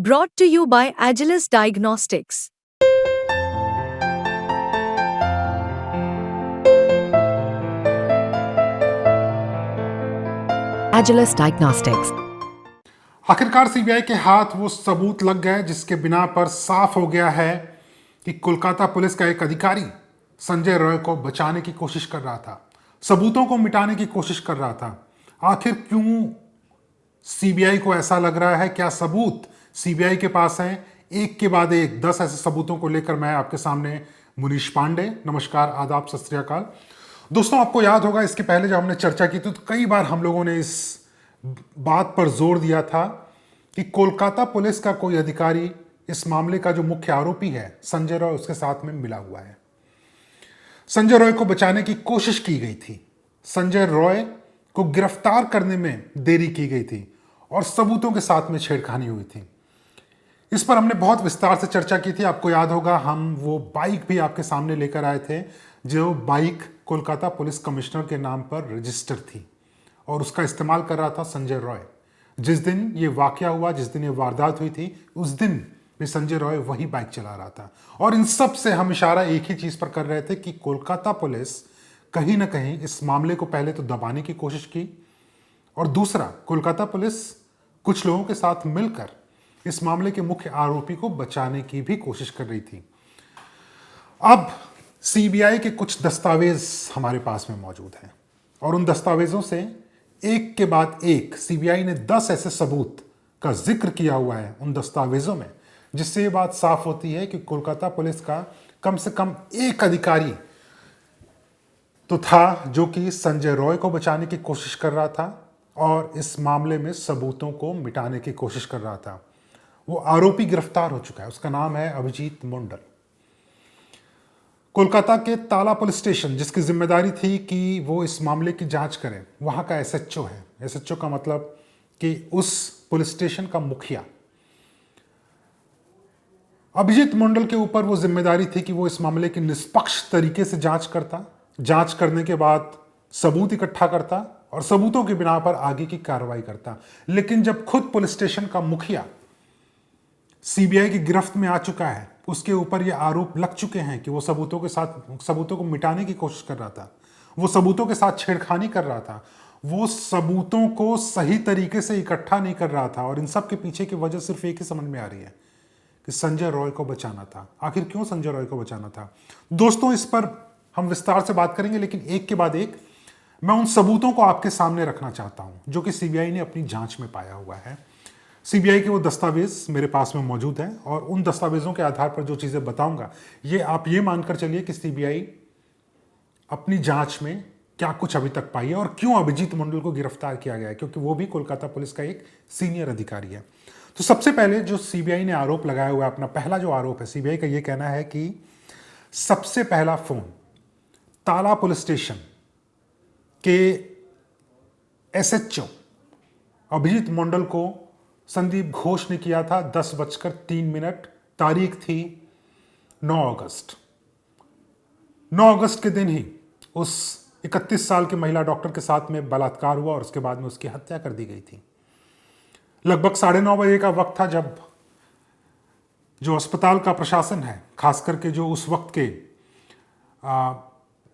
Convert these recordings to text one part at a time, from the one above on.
Brought to you by Agilus Diagnostics. Agilus Diagnostics. आखिरकार CBI के हाथ वो सबूत लग गए जिसके बिना पर साफ हो गया है कि कोलकाता पुलिस का एक अधिकारी संजय रॉय को बचाने की कोशिश कर रहा था, सबूतों को मिटाने की कोशिश कर रहा था। आखिर क्यों सीबीआई को ऐसा लग रहा है? क्या सबूत सीबीआई के पास हैं? एक के बाद एक 10 ऐसे सबूतों को लेकर मैं आपके सामने मुनीश पांडे। नमस्कार, आदाब, सत श्री अकाल। दोस्तों, आपको याद होगा इसके पहले जब हमने चर्चा की थी तो कई बार हम लोगों ने इस बात पर जोर दिया था कि कोलकाता पुलिस का कोई अधिकारी इस मामले का जो मुख्य आरोपी है संजय रॉय, उसके साथ में मिला हुआ है। संजय रॉय को बचाने की कोशिश की गई थी, संजय रॉय को गिरफ्तार करने में देरी की गई थी और सबूतों के साथ में छेड़खानी हुई थी। इस पर हमने बहुत विस्तार से चर्चा की थी। आपको याद होगा हम वो बाइक भी आपके सामने लेकर आए थे जो बाइक कोलकाता पुलिस कमिश्नर के नाम पर रजिस्टर थी और उसका इस्तेमाल कर रहा था संजय रॉय। जिस दिन ये वाकया हुआ, जिस दिन ये वारदात हुई थी, उस दिन भी संजय रॉय वही बाइक चला रहा था। और इन सब से हम इशारा एक ही चीज पर कर रहे थे कि कोलकाता पुलिस कहीं ना कहीं इस मामले को पहले तो दबाने की कोशिश की और दूसरा, कोलकाता पुलिस कुछ लोगों के साथ मिलकर इस मामले के मुख्य आरोपी को बचाने की भी कोशिश कर रही थी। अब सीबीआई के कुछ दस्तावेज हमारे पास में मौजूद हैं और उन दस्तावेजों से एक के बाद एक सीबीआई ने 10 ऐसे सबूत का जिक्र किया हुआ है उन दस्तावेजों में, जिससे ये बात साफ होती है कि कोलकाता पुलिस का कम से कम एक अधिकारी तो था जो कि संजय रॉय को बचाने की कोशिश कर रहा था और इस मामले में सबूतों को मिटाने की कोशिश कर रहा था। वो आरोपी गिरफ्तार हो चुका है, उसका नाम है अभिजीत मंडल। कोलकाता के ताला पुलिस स्टेशन, जिसकी जिम्मेदारी थी कि वो इस मामले की जांच करे, वहां का एसएचओ है। एसएचओ का मतलब कि उस पुलिस स्टेशन का मुखिया। अभिजीत मंडल के ऊपर वो जिम्मेदारी थी कि वो इस मामले की निष्पक्ष तरीके से जांच करता, जांच करने के बाद सबूत इकट्ठा करता और सबूतों के बिना पर आगे की कार्रवाई करता। लेकिन जब खुद पुलिस स्टेशन का मुखिया सीबीआई की गिरफ्त में आ चुका है, उसके ऊपर ये आरोप लग चुके हैं कि वो सबूतों को मिटाने की कोशिश कर रहा था, वो सबूतों के साथ छेड़खानी कर रहा था, वो सबूतों को सही तरीके से इकट्ठा नहीं कर रहा था। और इन सब के पीछे की वजह सिर्फ एक ही समझ में आ रही है कि संजय रॉय को बचाना था। आखिर क्यों संजय रॉय को बचाना था? दोस्तों, इस पर हम विस्तार से बात करेंगे, लेकिन एक के बाद एक मैं उन सबूतों को आपके सामने रखना चाहता हूं जो कि सीबीआई ने अपनी जांच में पाया हुआ है। सीबीआई के वो दस्तावेज मेरे पास में मौजूद हैं और उन दस्तावेजों के आधार पर जो चीजें बताऊंगा, ये आप ये मानकर चलिए कि सीबीआई अपनी जांच में क्या कुछ अभी तक पाई है और क्यों अभिजीत मंडल को गिरफ्तार किया गया है, क्योंकि वो भी कोलकाता पुलिस का एक सीनियर अधिकारी है। तो सबसे पहले जो सीबीआई ने आरोप लगाया हुआ है, अपना पहला जो आरोप है, सीबीआई का यह कहना है कि सबसे पहला फोन ताला पुलिस स्टेशन के एसएचओ अभिजीत मंडल को संदीप घोष ने किया था 10:03। तारीख थी 9 अगस्त। 9 अगस्त के दिन ही उस 31 साल की महिला डॉक्टर के साथ में बलात्कार हुआ और उसके बाद में उसकी हत्या कर दी गई थी। लगभग 9:30 बजे का वक्त था जब जो अस्पताल का प्रशासन है, खास करके जो उस वक्त के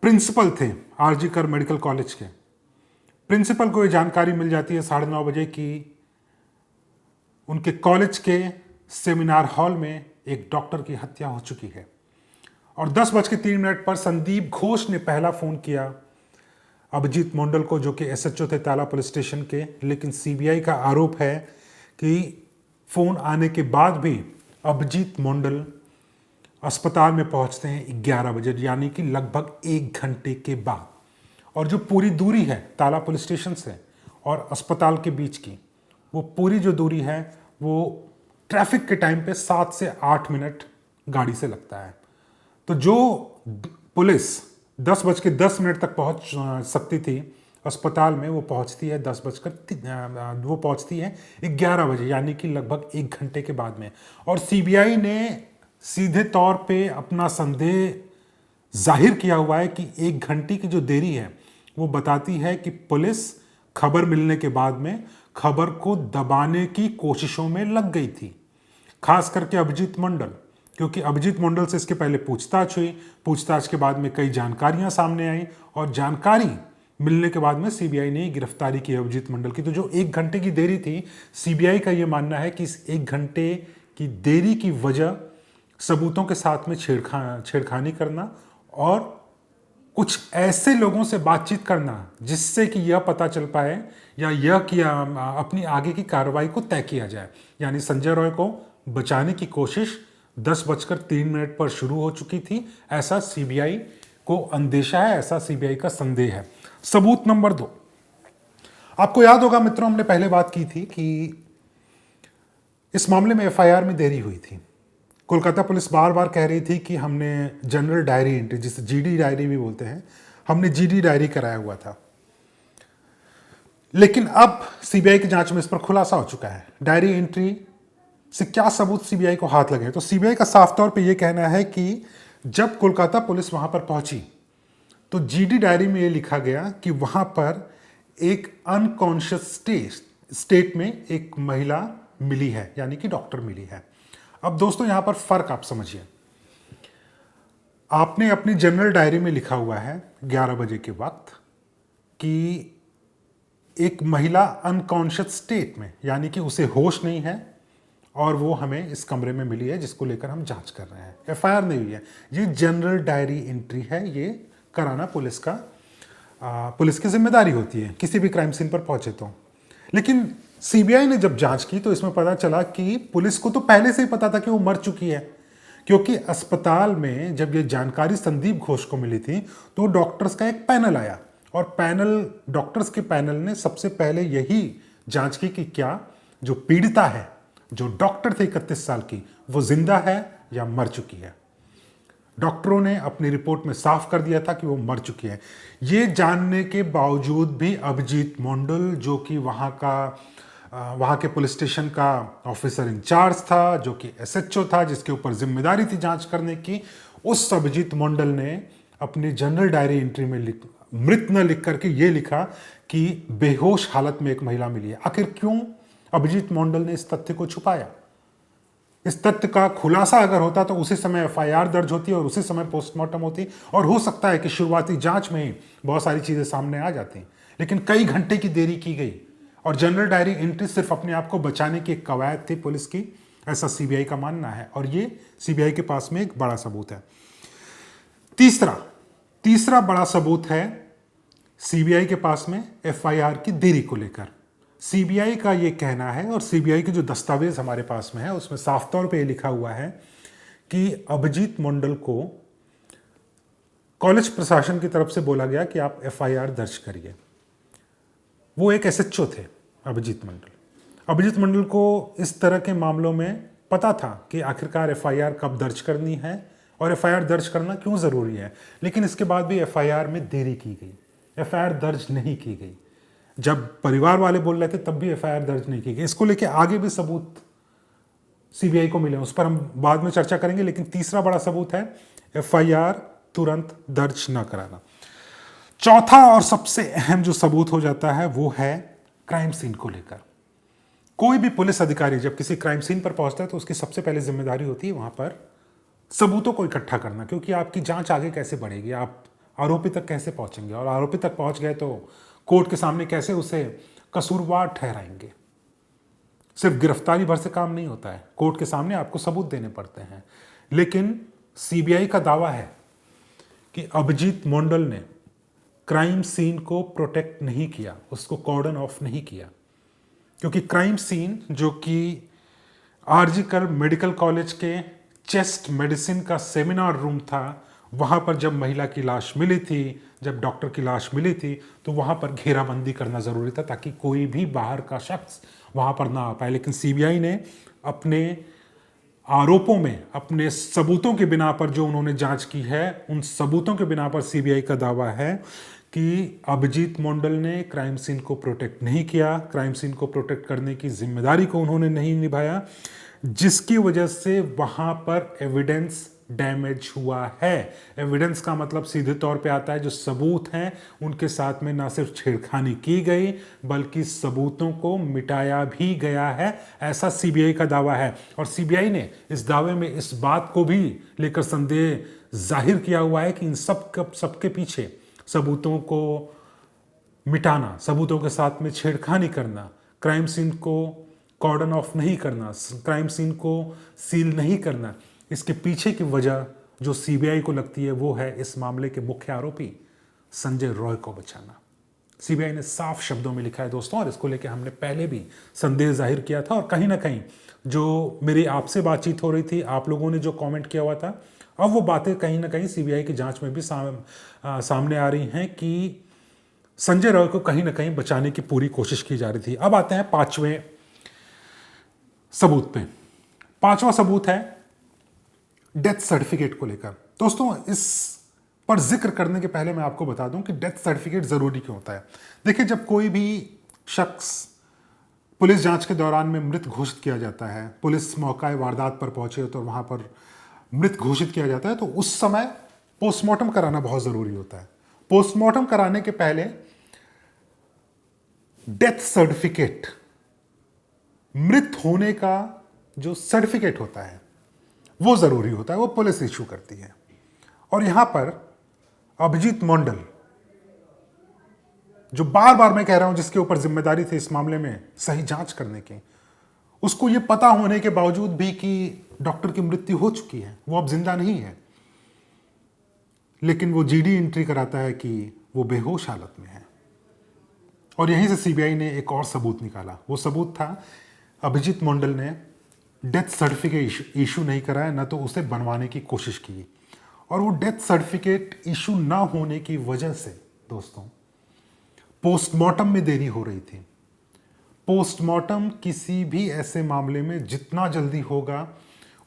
प्रिंसिपल थे आरजी कर मेडिकल कॉलेज के प्रिंसिपल को ये जानकारी मिल जाती है 9:30 बजे कि उनके कॉलेज के सेमिनार हॉल में एक डॉक्टर की हत्या हो चुकी है। और 10:03 पर संदीप घोष ने पहला फोन किया अभिजीत मंडल को, जो कि एसएचओ थे ताला पुलिस स्टेशन के। लेकिन सीबीआई का आरोप है कि फोन आने के बाद भी अभिजीत मंडल अस्पताल में पहुंचते हैं 11 बजे, यानी कि लगभग 1 घंटे के बाद। और जो पूरी दूरी है ताला पुलिस स्टेशन से और अस्पताल के बीच की, वो पूरी जो दूरी है वो ट्रैफिक के टाइम पे 7 से 8 मिनट गाड़ी से लगता है। तो जो पुलिस 10:10 तक पहुंच सकती थी अस्पताल में, वो पहुंचती है 11 बजे, यानी कि लगभग 1 घंटे के बाद में। और सीबीआई ने सीधे तौर पे अपना संदेह जाहिर किया हुआ है कि 1 घंटे की जो देरी है वो बताती है कि पुलिस खबर मिलने के बाद में खबर को दबाने की कोशिशों में लग गई थी। खास करके अभिजीत मंडल, क्योंकि अभिजीत मंडल से इसके पहले पूछताछ हुई, पूछताछ के बाद में कई जानकारियां सामने आई और जानकारी मिलने के बाद में सीबीआई ने गिरफ्तारी की अभिजीत मंडल की। तो जो 1 घंटे की देरी थी, सीबीआई का यह मानना है कि इस 1 घंटे की देरी की वजह सबूतों के साथ में छेड़खानी करना और कुछ ऐसे लोगों से बातचीत करना जिससे कि यह पता चल पाए या यह कि अपनी आगे की कार्रवाई को तय किया जाए। यानी संजय रॉय को बचाने की कोशिश 10:03 पर शुरू हो चुकी थी, ऐसा सीबीआई को अंदेशा है, ऐसा सीबीआई का संदेह है। सबूत नंबर 2, आपको याद होगा मित्रों, हमने पहले बात की थी कि इस मामले में एफआईआर में देरी हुई थी। कोलकाता पुलिस बार बार कह रही थी कि हमने जनरल डायरी एंट्री, जिसे जीडी डायरी भी बोलते हैं, हमने जीडी डायरी कराया हुआ था। लेकिन अब सीबीआई की जांच में इस पर खुलासा हो चुका है। डायरी एंट्री से क्या सबूत सीबीआई को हाथ लगे? तो सीबीआई का साफ तौर पे यह कहना है कि जब कोलकाता पुलिस वहां पर पहुंची तो जीडी डायरी में यह लिखा गया कि वहां पर एक अनकॉन्शियस स्टेट में एक महिला मिली है, यानी कि डॉक्टर मिली है। अब दोस्तों यहां पर फर्क आप समझिए। आपने अपनी जनरल डायरी में लिखा हुआ है 11 बजे के वक्त कि एक महिला अनकॉन्शियस स्टेट में, यानी कि उसे होश नहीं है और वो हमें इस कमरे में मिली है, जिसको लेकर हम जांच कर रहे हैं। एफआईआर नहीं हुई है, ये जनरल डायरी एंट्री है, ये कराना पुलिस की जिम्मेदारी होती है किसी भी क्राइम सीन पर पहुंचे तो। लेकिन सीबीआई ने जब जांच की तो इसमें पता चला कि पुलिस को तो पहले से ही पता था कि वो मर चुकी है, क्योंकि अस्पताल में जब ये जानकारी संदीप घोष को मिली थी तो डॉक्टर्स का एक पैनल आया और डॉक्टर्स के पैनल ने सबसे पहले यही जांच की कि क्या जो पीड़िता है, जो डॉक्टर थे 31 साल की, वो जिंदा है या मर चुकी है। डॉक्टरों ने अपनी रिपोर्ट में साफ कर दिया था कि वो मर चुकी है। ये जानने के बावजूद भी अभिजीत मंडल, जो कि वहाँ के पुलिस स्टेशन का ऑफिसर इंचार्ज था, जो कि एसएचओ था, जिसके ऊपर जिम्मेदारी थी जांच करने की, उस अभिजीत मंडल ने अपनी जनरल डायरी एंट्री में मृत न लिख करके ये लिखा कि बेहोश हालत में एक महिला मिली है। आखिर क्यों अभिजीत मंडल ने इस तथ्य को छुपाया? इस तथ्य का खुलासा अगर होता तो उसी समय एफआईआर दर्ज होती और उसी समय पोस्टमार्टम होती और हो सकता है कि शुरुआती जांच में ही बहुत सारी चीजें सामने आ जाती। लेकिन कई घंटे की देरी की गई और जनरल डायरी एंट्री सिर्फ अपने आप को बचाने की एक कवायद थी पुलिस की, ऐसा सीबीआई का मानना है और ये सीबीआई के पास में एक बड़ा सबूत है। तीसरा बड़ा सबूत है सीबीआई के पास में एफआईआर की देरी को लेकर। सीबीआई का ये कहना है और सीबीआई के जो दस्तावेज हमारे पास में है उसमें साफ तौर पे ये लिखा हुआ है कि अभिजीत मंडल को कॉलेज प्रशासन की तरफ से बोला गया कि आप एफआईआर दर्ज करिए। वो एक एसएचओ थे अभिजीत मंडल को इस तरह के मामलों में पता था कि आखिरकार एफआईआर कब दर्ज करनी है और एफआईआर दर्ज करना क्यों जरूरी है। लेकिन इसके बाद भी एफआईआर में देरी की गई, एफआईआर दर्ज नहीं की गई। जब परिवार वाले बोल रहे थे तब भी एफआईआर दर्ज नहीं की गई। इसको लेके आगे भी सबूत सीबीआई को मिले, उस पर हम बाद में चर्चा करेंगे। लेकिन तीसरा बड़ा सबूत है एफआईआर तुरंत दर्ज न कराना। चौथा और सबसे अहम जो सबूत हो जाता है वो है क्राइम सीन को लेकर। कोई भी पुलिस अधिकारी जब किसी क्राइम सीन पर पहुंचता है तो उसकी सबसे पहले जिम्मेदारी होती है वहां पर सबूतों को इकट्ठा करना, क्योंकि आपकी जांच आगे कैसे बढ़ेगी, आप आरोपी तक कैसे पहुंचेंगे और आरोपी तक पहुंच गए तो कोर्ट के सामने कैसे उसे कसूरवार ठहराएंगे। सिर्फ गिरफ्तारी भर से काम नहीं होता है, कोर्ट के सामने आपको सबूत देने पड़ते हैं। लेकिन सीबीआई का दावा है कि अभिजीत मंडल ने क्राइम सीन को प्रोटेक्ट नहीं किया, उसको कॉर्डन ऑफ नहीं किया, क्योंकि क्राइम सीन जो कि आरजी कर मेडिकल कॉलेज के चेस्ट मेडिसिन का सेमिनार रूम था, वहाँ पर जब महिला की लाश मिली थी, जब डॉक्टर की लाश मिली थी, तो वहाँ पर घेराबंदी करना ज़रूरी था ताकि कोई भी बाहर का शख्स वहाँ पर ना आ पाए। लेकिन सीबीआई ने अपने आरोपों में, अपने सबूतों के बिना पर जो उन्होंने जांच की है, उन सबूतों के बिना पर सीबीआई का दावा है कि अभिजीत मंडल ने क्राइम सीन को प्रोटेक्ट नहीं किया, क्राइम सीन को प्रोटेक्ट करने की जिम्मेदारी को उन्होंने नहीं निभाया, जिसकी वजह से वहाँ पर एविडेंस डैमेज हुआ है। एविडेंस का मतलब सीधे तौर पे आता है जो सबूत हैं उनके साथ में ना सिर्फ छेड़खानी की गई बल्कि सबूतों को मिटाया भी गया है, ऐसा सीबीआई का दावा है। और सीबीआई ने इस दावे में इस बात को भी लेकर संदेह जाहिर किया हुआ है कि इन सबके पीछे सबूतों को मिटाना, सबूतों के साथ में छेड़खानी करना, क्राइम सीन को कॉर्डन ऑफ नहीं करना, क्राइम सीन को सील नहीं करना, इसके पीछे की वजह जो सीबीआई को लगती है वो है इस मामले के मुख्य आरोपी संजय रॉय को बचाना। सीबीआई ने साफ शब्दों में लिखा है दोस्तों, और इसको लेकर हमने पहले भी संदेह जाहिर किया था। और कहीं ना कहीं जो मेरी आपसे बातचीत हो रही थी, आप लोगों ने जो कमेंट किया हुआ था, अब वो बातें कहीं ना कहीं सीबीआई की जांच में भी सामने आ रही हैं कि संजय रॉय को कहीं ना कहीं बचाने की पूरी कोशिश की जा रही थी। अब आते हैं पांचवें सबूत पे। पांचवा सबूत है डेथ सर्टिफिकेट को लेकर। दोस्तों, इस पर जिक्र करने के पहले मैं आपको बता दूं कि डेथ सर्टिफिकेट जरूरी क्यों होता है। देखिए, जब कोई भी शख्स पुलिस जांच के दौरान में मृत घोषित किया जाता है, पुलिस मौका वारदात पर पहुंचे तो वहां पर मृत घोषित किया जाता है, तो उस समय पोस्टमार्टम कराना बहुत जरूरी होता है। पोस्टमार्टम कराने के पहले डेथ सर्टिफिकेट, मृत होने का जो सर्टिफिकेट होता है वो जरूरी होता है, वो पुलिस इशू करती है। और यहां पर अभिजीत मंडल, जो बार बार मैं कह रहा हूं जिसके ऊपर जिम्मेदारी थी इस मामले में सही जांच करने की, उसको यह पता होने के बावजूद भी कि डॉक्टर की मृत्यु हो चुकी है, वो अब जिंदा नहीं है, लेकिन वो जीडी एंट्री कराता है कि वो बेहोश हालत में है। और यहीं से सीबीआई ने एक और सबूत निकाला। वो सबूत था अभिजीत मंडल ने डेथ सर्टिफिकेट इशू नहीं कराया, ना तो उसे बनवाने की कोशिश की। और वो डेथ सर्टिफिकेट इशू ना होने की वजह से दोस्तों पोस्टमार्टम में देरी हो रही थी। पोस्टमार्टम किसी भी ऐसे मामले में जितना जल्दी होगा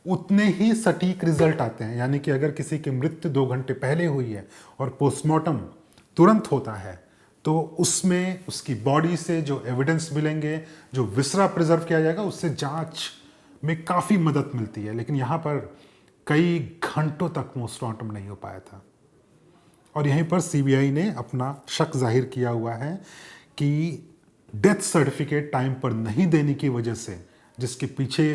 उतने ही सटीक रिजल्ट आते हैं। यानी कि अगर किसी की मृत्यु 2 घंटे पहले हुई है और पोस्टमार्टम तुरंत होता है तो उसमें उसकी बॉडी से जो एविडेंस मिलेंगे, जो विसरा प्रिजर्व किया जाएगा, उससे जांच में काफ़ी मदद मिलती है। लेकिन यहाँ पर कई घंटों तक पोस्टमार्टम नहीं हो पाया था। और यहीं पर सीबीआई ने अपना शक जाहिर किया हुआ है कि डेथ सर्टिफिकेट टाइम पर नहीं देने की वजह से, जिसके पीछे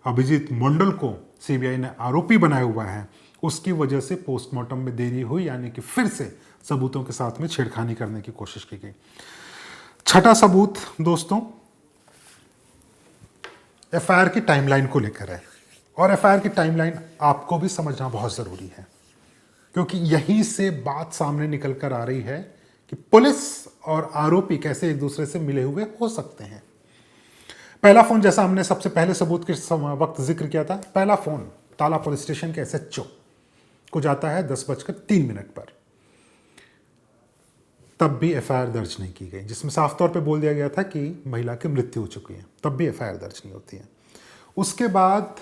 अभिजीत मंडल को सीबीआई ने आरोपी बनाया हुआ है, उसकी वजह से पोस्टमार्टम में देरी हुई, यानी कि फिर से सबूतों के साथ में छेड़खानी करने की कोशिश की गई। छठा सबूत दोस्तों एफआईआर की टाइमलाइन को लेकर है। और एफआईआर की टाइमलाइन आपको भी समझना बहुत जरूरी है, क्योंकि यहीं से बात सामने निकल कर आ रही है कि पुलिस और आरोपी कैसे एक दूसरे से मिले हुए हो सकते हैं। पहला फोन, जैसा हमने सबसे पहले सबूत के वक्त जिक्र किया था, पहला फोन ताला पुलिस स्टेशन के एसएचओ को जाता है 10:03 पर। तब भी एफआईआर दर्ज नहीं की गई, जिसमें साफ तौर पे बोल दिया गया था कि महिला की मृत्यु हो चुकी है, तब भी एफआईआर दर्ज नहीं होती है। उसके बाद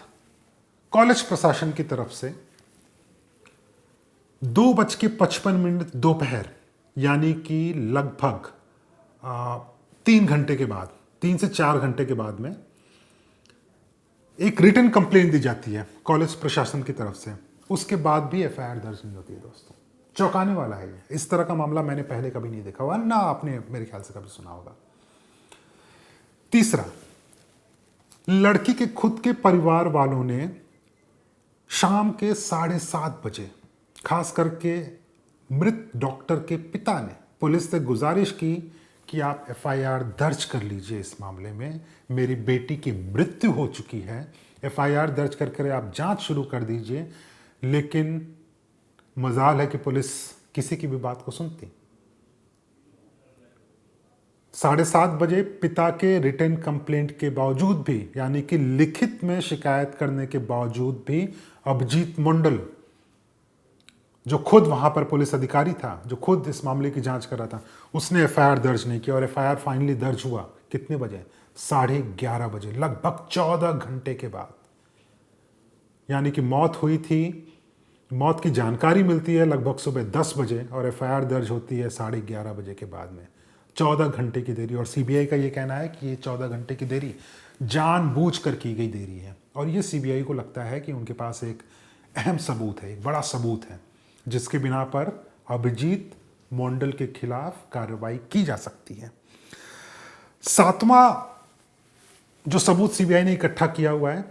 कॉलेज प्रशासन की तरफ से 2:55 दोपहर, यानी कि लगभग 3 घंटे के बाद, 3 से 4 घंटे के बाद में एक रिटन कंप्लेंट दी जाती है कॉलेज प्रशासन की तरफ से। उसके बाद भी एफआईआर दर्ज नहीं होती है दोस्तों। चौंकाने वाला है ये। इस तरह का मामला मैंने पहले कभी नहीं देखा हुआ, ना आपने मेरे ख्याल से कभी सुना होगा। तीसरा, लड़की के खुद के परिवार वालों ने शाम के 7:30 बजे, खास करके मृत डॉक्टर के पिता ने पुलिस से गुजारिश की कि आप एफआईआर दर्ज कर लीजिए इस मामले में, मेरी बेटी की मृत्यु हो चुकी है, एफआईआर दर्ज करके आप जांच शुरू कर दीजिए। लेकिन मजाल है कि पुलिस किसी की भी बात को सुनती। 7:30 बजे पिता के रिटन कंप्लेंट के बावजूद भी, यानी कि लिखित में शिकायत करने के बावजूद भी, अभिजीत मंडल जो खुद वहां पर पुलिस अधिकारी था, जो खुद इस मामले की जांच कर रहा था, उसने एफआईआर दर्ज नहीं किया। और एफआईआर फाइनली दर्ज हुआ कितने बजे? 11:30 बजे, लगभग 14 घंटे के बाद। यानी कि मौत हुई थी, मौत की जानकारी मिलती है लगभग सुबह 10 बजे और एफआईआर दर्ज होती है 11:30 बजे के बाद में। 14 घंटे की देरी। और सीबीआई का ये कहना है कि ये 14 घंटे की देरी जानबूझकर की गई देरी है। और ये सीबीआई को लगता है कि उनके पास एक अहम सबूत है, एक बड़ा सबूत है, जिसके बिना पर अभिजीत मोंडल के खिलाफ कार्रवाई की जा सकती है। सातवां जो सबूत सीबीआई ने इकट्ठा किया हुआ है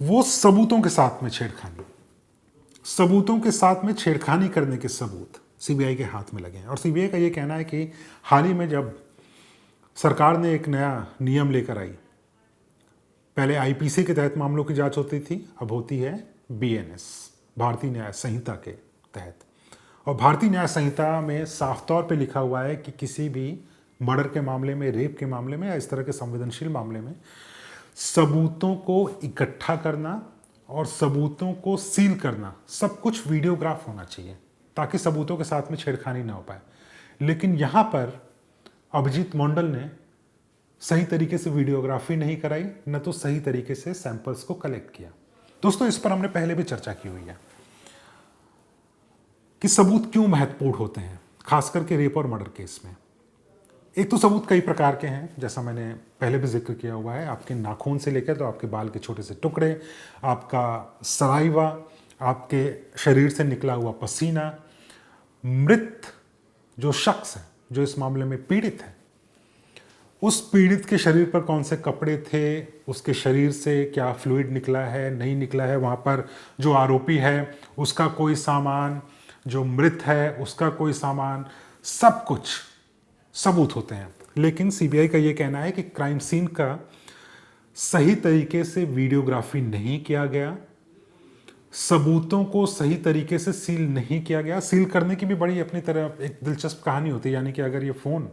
वो सबूतों के साथ में छेड़खानी, सबूतों के साथ में छेड़खानी करने के सबूत सीबीआई के हाथ में लगे हैं। और सीबीआई का ये कहना है कि हाल ही में जब सरकार ने एक नया नियम लेकर आई, पहले आईपीसी के तहत मामलों की जांच होती थी, अब होती है बीएनएस, भारतीय न्याय संहिता के तहत। और भारतीय न्याय संहिता में साफ तौर पे लिखा हुआ है कि किसी भी मर्डर के मामले में, रेप के मामले में या इस तरह के संवेदनशील मामले में सबूतों को इकट्ठा करना और सबूतों को सील करना सब कुछ वीडियोग्राफ होना चाहिए ताकि सबूतों के साथ में छेड़खानी ना हो पाए। लेकिन यहाँ पर अभिजीत मोंडल ने सही तरीके से वीडियोग्राफी नहीं कराई, न तो सही तरीके से सैंपल्स को कलेक्ट किया। दोस्तों, इस पर हमने पहले भी चर्चा की हुई है कि सबूत क्यों महत्वपूर्ण होते हैं, खास करके रेप और मर्डर केस में। एक तो सबूत कई प्रकार के हैं, जैसा मैंने पहले भी जिक्र किया हुआ है, आपके नाखून से लेकर तो आपके बाल के छोटे से टुकड़े, आपका सलाइवा, आपके शरीर से निकला हुआ पसीना, मृत जो शख्स है, जो इस मामले में पीड़ित है, उस पीड़ित के शरीर पर कौन से कपड़े थे, उसके शरीर से क्या फ्लूइड निकला है, नहीं निकला है, वहाँ पर जो आरोपी है उसका कोई सामान, जो मृत है उसका कोई सामान, सब कुछ सबूत होते हैं। लेकिन सीबीआई का ये कहना है कि क्राइम सीन का सही तरीके से वीडियोग्राफी नहीं किया गया, सबूतों को सही तरीके से सील नहीं किया गया। सील करने की भी बड़ी अपनी तरह एक दिलचस्प कहानी होती है, यानी कि अगर ये फ़ोन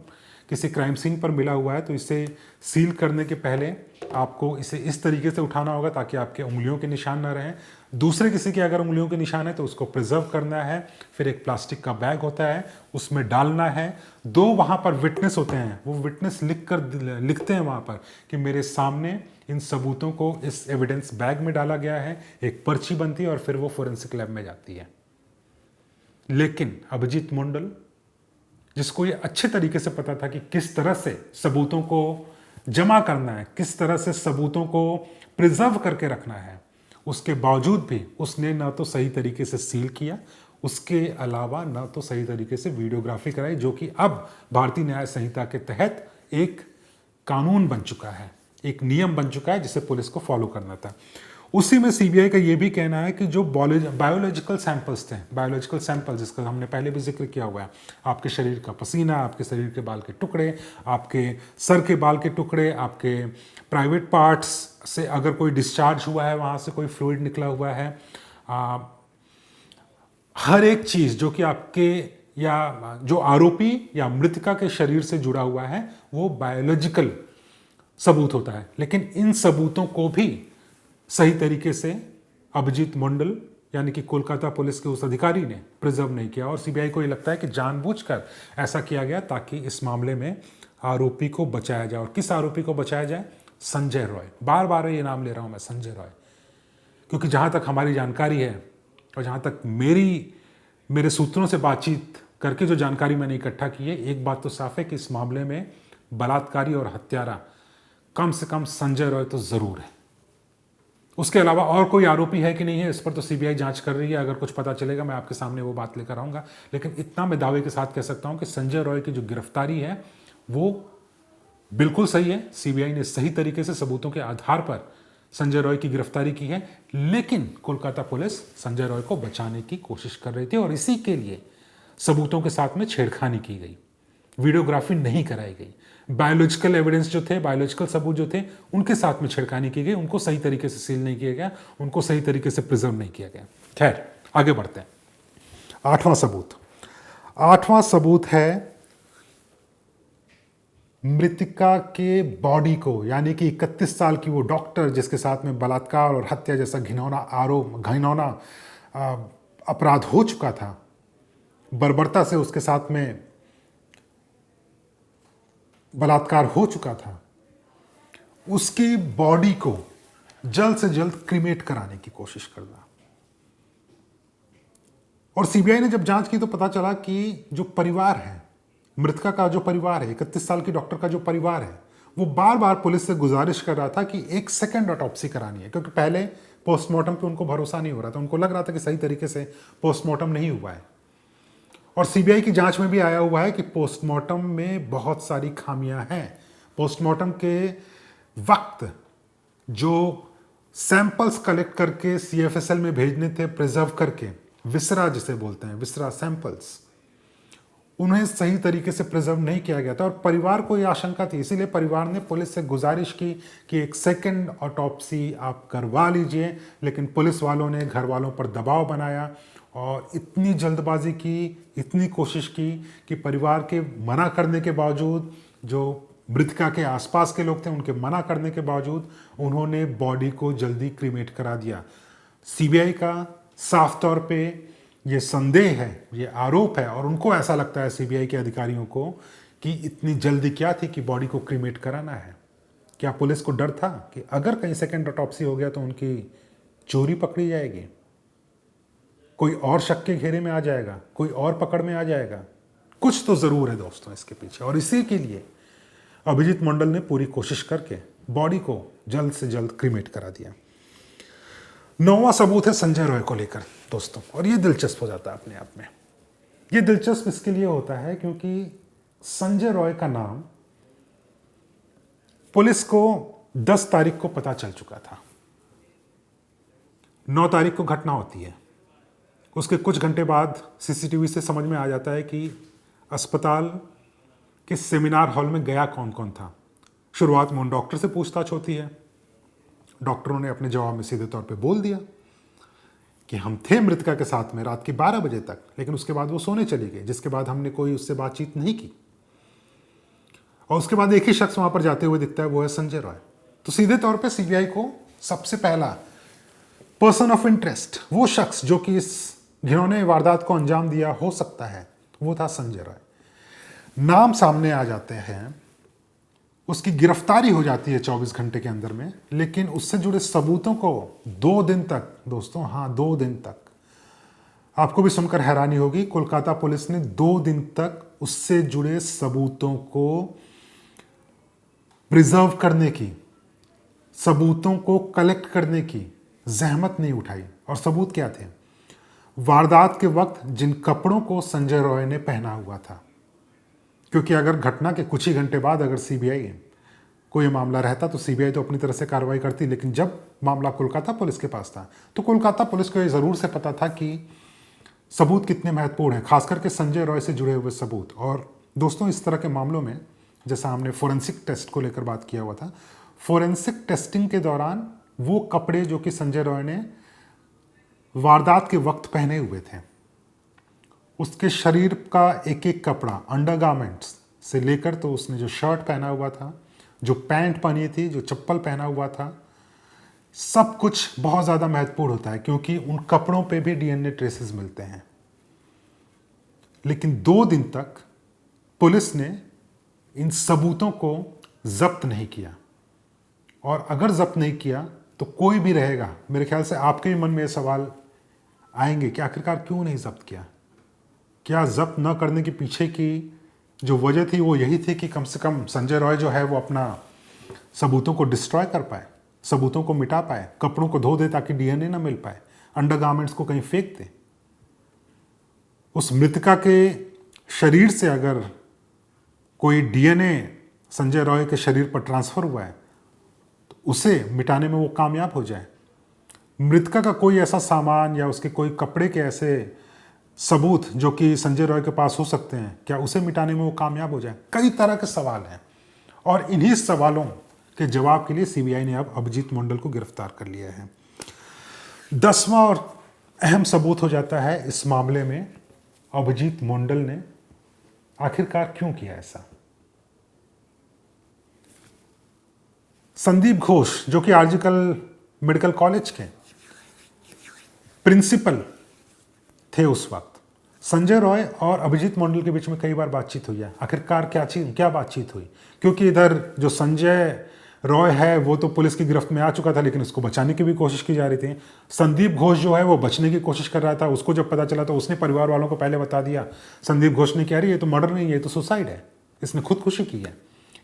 किसी क्राइम सीन पर मिला हुआ है तो इसे सील करने के पहले आपको इसे इस तरीके से उठाना होगा ताकि आपके उंगलियों के निशान ना रहें। दूसरे किसी के अगर उंगलियों के निशान है तो उसको प्रिजर्व करना है, फिर एक प्लास्टिक का बैग होता है उसमें डालना है। दो वहाँ पर विटनेस होते हैं, वो विटनेस लिखते हैं वहाँ पर कि मेरे सामने इन सबूतों को इस एविडेंस बैग में डाला गया है, एक पर्ची बनती है और फिर वो फोरेंसिक लैब में जाती है। लेकिन अभिजीत मोंडल, जिसको ये अच्छे तरीके से पता था कि किस तरह से सबूतों को जमा करना है, किस तरह से सबूतों को प्रिजर्व करके रखना है, उसके बावजूद भी उसने ना तो सही तरीके से सील किया, उसके अलावा ना तो सही तरीके से वीडियोग्राफी कराई, जो कि अब भारतीय न्याय संहिता के तहत एक कानून बन चुका है, एक नियम बन चुका है जिसे पुलिस को फॉलो करना था। उसी में सीबीआई का ये भी कहना है कि जो बायोलॉजिकल सैंपल्स थे, बायोलॉजिकल सैंपल जिसका हमने पहले भी जिक्र किया हुआ है, आपके शरीर का पसीना, आपके शरीर के बाल के टुकड़े, आपके सर के बाल के टुकड़े, आपके प्राइवेट पार्ट्स से अगर कोई डिस्चार्ज हुआ है, वहाँ से कोई फ्लूइड निकला हुआ है, हर एक चीज़ जो कि आपके या जो आरोपी या मृतका के शरीर से जुड़ा हुआ है वो बायोलॉजिकल सबूत होता है। लेकिन इन सबूतों को भी सही तरीके से अभिजीत मोंडल यानी कि कोलकाता पुलिस के उस अधिकारी ने प्रिजर्व नहीं किया और सीबीआई को ये लगता है कि जानबूझकर ऐसा किया गया ताकि इस मामले में आरोपी को बचाया जाए। और किस आरोपी को बचाया जाए? संजय रॉय। बार बार ये नाम ले रहा हूं मैं, संजय रॉय, क्योंकि जहां तक हमारी जानकारी है और जहां तक मेरे सूत्रों से बातचीत करके जो जानकारी मैंने इकट्ठा की है, एक बात तो साफ है कि इस मामले में बलात्कारी और हत्यारा कम से कम संजय रॉय तो जरूर है। उसके अलावा और कोई आरोपी है कि नहीं है, इस पर तो सीबीआई जांच कर रही है। अगर कुछ पता चलेगा मैं आपके सामने वो बात लेकर आऊंगा। लेकिन इतना मैं दावे के साथ कह सकता हूं कि संजय रॉय की जो गिरफ्तारी है वो बिल्कुल सही है। सीबीआई ने सही तरीके से सबूतों के आधार पर संजय रॉय की गिरफ्तारी की है, लेकिन कोलकाता पुलिस संजय रॉय को बचाने की कोशिश कर रही थी और इसी के लिए सबूतों के साथ में छेड़खानी की गई, वीडियोग्राफी नहीं कराई गई, बायोलॉजिकल एविडेंस जो थे, बायोलॉजिकल सबूत जो थे, उनके साथ में छेड़खानी की गई, उनको सही तरीके से सील नहीं किया गया, उनको सही तरीके से प्रिजर्व नहीं किया गया। खैर, आगे बढ़ते हैं। आठवां सबूत है मृतिका के बॉडी को, यानी कि 31 साल की वो डॉक्टर जिसके साथ में बलात्कार और हत्या जैसा घिनौना अपराध हो चुका था, बर्बरता से उसके साथ में बलात्कार हो चुका था, उसकी बॉडी को जल्द से जल्द क्रीमेट कराने की कोशिश करना। और सीबीआई ने जब जांच की तो पता चला कि जो परिवार है, मृतका का जो परिवार है, 31 साल की डॉक्टर का जो परिवार है, वो बार बार पुलिस से गुजारिश कर रहा था कि एक सेकंड ऑटोप्सी करानी है, क्योंकि पहले पोस्टमार्टम पे उनको भरोसा नहीं हो रहा था। उनको लग रहा था कि सही तरीके से पोस्टमार्टम नहीं हुआ है। और सीबीआई की जांच में भी आया हुआ है कि पोस्टमार्टम में बहुत सारी खामियां हैं। पोस्टमार्टम के वक्त जो सैंपल्स कलेक्ट करके सीएफएसएल में भेजने थे, प्रिजर्व करके, विसरा जिसे बोलते हैं, विसरा सैंपल्स, उन्हें सही तरीके से प्रिजर्व नहीं किया गया था। और परिवार को यह आशंका थी, इसीलिए परिवार ने पुलिस से गुजारिश की कि एक सेकंड ऑटोप्सी आप करवा लीजिए। लेकिन पुलिस वालों ने घर वालों पर दबाव बनाया और इतनी जल्दबाजी की, इतनी कोशिश की कि परिवार के मना करने के बावजूद, जो मृतका के आसपास के लोग थे उनके मना करने के बावजूद, उन्होंने बॉडी को जल्दी क्रीमेट करा दिया। सीबीआई का साफ तौर पे ये संदेह है, ये आरोप है, और उनको ऐसा लगता है सीबीआई के अधिकारियों को कि इतनी जल्दी क्या थी कि बॉडी को क्रीमेट कराना है। क्या पुलिस को डर था कि अगर कहीं सेकंड ऑटोप्सी हो गया तो उनकी चोरी पकड़ी जाएगी, कोई और शक के घेरे में आ जाएगा, कोई और पकड़ में आ जाएगा? कुछ तो जरूर है दोस्तों इसके पीछे, और इसी के लिए अभिजीत मंडल ने पूरी कोशिश करके बॉडी को जल्द से जल्द क्रीमेट करा दिया। 9वां सबूत है संजय रॉय को लेकर दोस्तों, और ये दिलचस्प हो जाता है अपने आप में। ये दिलचस्प इसके लिए होता है क्योंकि संजय रॉय का नाम पुलिस को 10 तारीख को पता चल चुका था। 9 तारीख को घटना होती है, उसके कुछ घंटे बाद सीसीटीवी से समझ में आ जाता है कि अस्पताल के सेमिनार हॉल में गया कौन कौन था। शुरुआत में उन डॉक्टर से पूछताछ होती है। डॉक्टरों ने अपने जवाब में सीधे तौर पे बोल दिया कि हम थे मृतका के साथ में रात के 12 बजे तक, लेकिन उसके बाद वो सोने चली गई, जिसके बाद हमने कोई उससे बातचीत नहीं की। और उसके बाद एक ही शख्स वहां पर जाते हुए दिखता है, वो है संजय रॉय। तो सीधे तौर पे सीबीआई को सबसे पहला पर्सन ऑफ इंटरेस्ट, वो शख्स जो कि इस घिनौने वारदात को अंजाम दिया हो सकता है, वो था संजय रॉय। नाम सामने आ जाते हैं, उसकी गिरफ्तारी हो जाती है 24 घंटे के अंदर में, लेकिन उससे जुड़े सबूतों को 2 दिन तक दोस्तों, हाँ 2 दिन तक, आपको भी सुनकर हैरानी होगी, कोलकाता पुलिस ने 2 दिन तक उससे जुड़े सबूतों को प्रिजर्व करने की, सबूतों को कलेक्ट करने की जहमत नहीं उठाई। और सबूत क्या थे? वारदात के वक्त जिन कपड़ों को संजय रॉय ने पहना हुआ था, क्योंकि अगर घटना के कुछ ही घंटे बाद अगर सीबीआई को यह मामला रहता तो सीबीआई तो अपनी तरह से कार्रवाई करती, लेकिन जब मामला कोलकाता पुलिस के पास था तो कोलकाता पुलिस को यह जरूर से पता था कि सबूत कितने महत्वपूर्ण हैं, खास करके संजय रॉय से जुड़े हुए सबूत। और दोस्तों, इस तरह के मामलों में, जैसा हमने फोरेंसिक टेस्ट को लेकर बात किया हुआ था, फोरेंसिक टेस्टिंग के दौरान वो कपड़े जो कि संजय रॉय ने वारदात के वक्त पहने हुए थे, उसके शरीर का एक एक कपड़ा, अंडरगारमेंट्स से लेकर, तो उसने जो शर्ट पहना हुआ था, जो पैंट पहनी थी, जो चप्पल पहना हुआ था, सब कुछ बहुत ज़्यादा महत्वपूर्ण होता है, क्योंकि उन कपड़ों पे भी डीएनए ट्रेसेस मिलते हैं। लेकिन 2 दिन तक पुलिस ने इन सबूतों को जब्त नहीं किया, और अगर जब्त नहीं किया तो कोई भी रहेगा, मेरे ख्याल से आपके भी मन में ये सवाल आएंगे कि आखिरकार क्यों नहीं जब्त किया। क्या जब्त न करने के पीछे की जो वजह थी वो यही थी कि कम से कम संजय रॉय जो है वो अपना सबूतों को डिस्ट्रॉय कर पाए, सबूतों को मिटा पाए, कपड़ों को धो दे ताकि डीएनए ना मिल पाए, अंडरगारमेंट्स को कहीं फेंक दे। उस मृतका के शरीर से अगर कोई डीएनए संजय रॉय के शरीर पर ट्रांसफर हुआ है तो उसे मिटाने में वो कामयाब हो जाए। मृतका का कोई ऐसा सामान या उसके कोई कपड़े के ऐसे सबूत जो कि संजय रॉय के पास हो सकते हैं, क्या उसे मिटाने में वो कामयाब हो जाए? कई तरह के सवाल हैं, और इन्हीं सवालों के जवाब के लिए सीबीआई ने अब अभिजीत मंडल को गिरफ्तार कर लिया है। 10वां और अहम सबूत हो जाता है इस मामले में, अभिजीत मंडल ने आखिरकार क्यों किया ऐसा। संदीप घोष जो कि आरजीकल मेडिकल कॉलेज के प्रिंसिपल थे उस वक्त, संजय रॉय और अभिजीत मंडल के बीच में कई बार बातचीत हुई है। आखिरकार क्या बातचीत हुई? क्योंकि इधर जो संजय रॉय है वो तो पुलिस की गिरफ्त में आ चुका था, लेकिन उसको बचाने की भी कोशिश की जा रही थी। संदीप घोष जो है वो बचने की कोशिश कर रहा था। उसको जब पता चला तो उसने परिवार वालों को पहले बता दिया। संदीप घोष ने कह रही है तो मर्डर नहीं है, ये तो सुसाइड है, इसने खुदकुशी की है।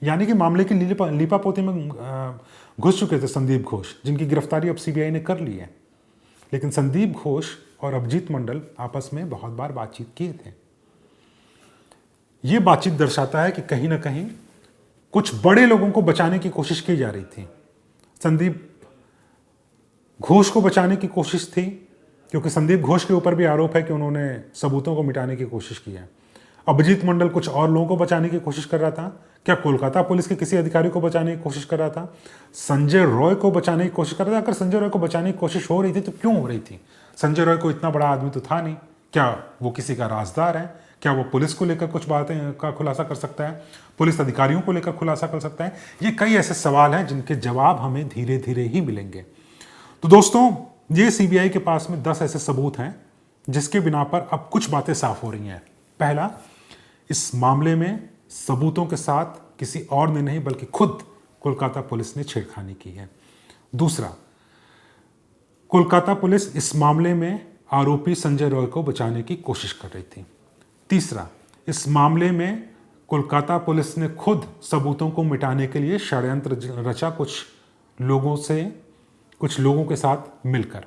यानी कि मामले की लीपापोती में घुस चुके थे संदीप घोष, जिनकी गिरफ्तारी अब सीबीआई ने कर ली है। लेकिन संदीप घोष और अभिजीत मंडल आपस में बहुत बार बातचीत किए थे। यह बातचीत दर्शाता है कि कहीं ना कहीं कुछ बड़े लोगों को बचाने की कोशिश की जा रही थी। संदीप घोष को बचाने की कोशिश थी, क्योंकि संदीप घोष के ऊपर भी आरोप है कि उन्होंने सबूतों को मिटाने की कोशिश की है। अभिजीत मंडल कुछ और लोगों को बचाने की कोशिश कर रहा था। क्या कोलकाता पुलिस के किसी अधिकारी को बचाने की कोशिश कर रहा था? संजय रॉय को बचाने की कोशिश कर रहा था। अगर संजय रॉय को बचाने की कोशिश हो रही थी तो क्यों हो रही थी? संजय रॉय को इतना बड़ा आदमी तो था नहीं। क्या वो किसी का राजदार है? क्या वो पुलिस को लेकर कुछ बातें का खुलासा कर सकता है? पुलिस अधिकारियों को लेकर खुलासा कर सकता है? ये कई ऐसे सवाल हैं जिनके जवाब हमें धीरे धीरे ही मिलेंगे। तो दोस्तों, ये सीबीआई के पास में 10 ऐसे सबूत हैं जिसके बिना पर अब कुछ बातें साफ हो रही हैं। पहला, इस मामले में सबूतों के साथ किसी और ने नहीं बल्कि खुद कोलकाता पुलिस ने छेड़खानी की है। दूसरा, कोलकाता पुलिस इस मामले में आरोपी संजय रॉय को बचाने की कोशिश कर रही थी। तीसरा, इस मामले में कोलकाता पुलिस ने खुद सबूतों को मिटाने के लिए षड्यंत्र रचा कुछ लोगों के साथ मिलकर।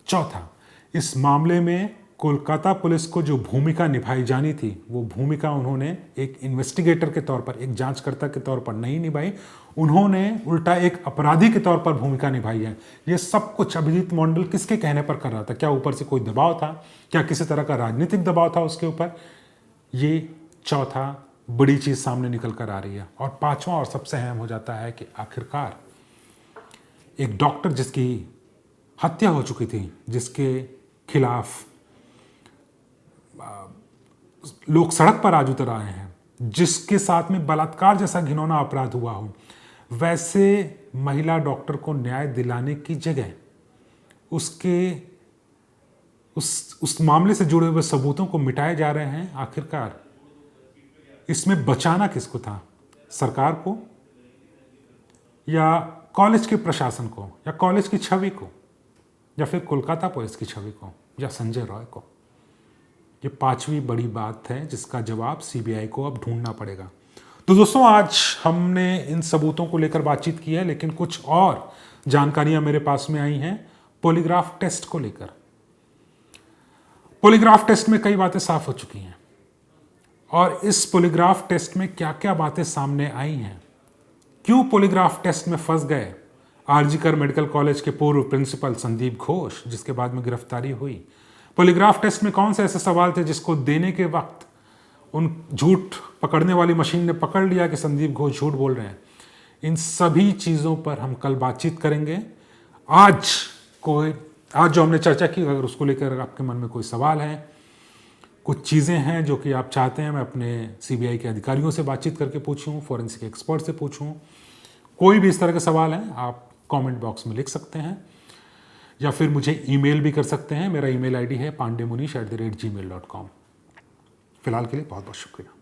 चौथा, इस मामले में कोलकाता पुलिस को जो भूमिका निभाई जानी थी वो भूमिका उन्होंने एक इन्वेस्टिगेटर के तौर पर, एक जांचकर्ता के तौर पर नहीं निभाई, उन्होंने उल्टा एक अपराधी के तौर पर भूमिका निभाई है। ये सब कुछ अभिजीत मंडल किसके कहने पर कर रहा था? क्या ऊपर से कोई दबाव था? क्या किसी तरह का राजनीतिक दबाव था उसके ऊपर? ये चौथा बड़ी चीज सामने निकल कर आ रही है। और पांचवा और सबसे अहम हो जाता है कि आखिरकार एक डॉक्टर जिसकी हत्या हो चुकी थी, जिसके खिलाफ लोग सड़क पर आज उतर आए हैं, जिसके साथ में बलात्कार जैसा घिनौना अपराध हुआ हो, वैसे महिला डॉक्टर को न्याय दिलाने की जगह उस मामले से जुड़े हुए सबूतों को मिटाए जा रहे हैं। आखिरकार इसमें बचाना किसको था? सरकार को, या कॉलेज के प्रशासन को, या कॉलेज की छवि को, या फिर कोलकाता पुलिस की छवि को, या संजय रॉय को? ये पांचवी बड़ी बात है जिसका जवाब सीबीआई को अब ढूंढना पड़ेगा। तो दोस्तों, आज हमने इन सबूतों को लेकर बातचीत की है, लेकिन कुछ और जानकारियां मेरे पास में आई हैं पॉलीग्राफ टेस्ट को लेकर। पॉलीग्राफ टेस्ट में कई बातें साफ हो चुकी हैं, और इस पॉलीग्राफ टेस्ट में क्या क्या बातें सामने आई हैं, क्यों पॉलीग्राफ टेस्ट में फंस गए आरजीकर मेडिकल कॉलेज के पूर्व प्रिंसिपल संदीप घोष, जिसके बाद में गिरफ्तारी हुई। पॉलीग्राफ टेस्ट में कौन से ऐसे सवाल थे जिसको देने के वक्त उन झूठ पकड़ने वाली मशीन ने पकड़ लिया कि संदीप घोष झूठ बोल रहे हैं। इन सभी चीज़ों पर हम कल बातचीत करेंगे। आज जो हमने चर्चा की, अगर उसको लेकर आपके मन में कोई सवाल है, कुछ चीज़ें हैं जो कि आप चाहते हैं मैं अपने सीबीआई के अधिकारियों से बातचीत करके पूछूं, फॉरेंसिक एक्सपर्ट से पूछूं, कोई भी इस तरह के सवाल हैं, आप कमेंट बॉक्स में लिख सकते हैं या फिर मुझे ईमेल भी कर सकते हैं। मेरा ईमेल आईडी है pandeymunish@gmail.com। फिलहाल के लिए बहुत बहुत शुक्रिया।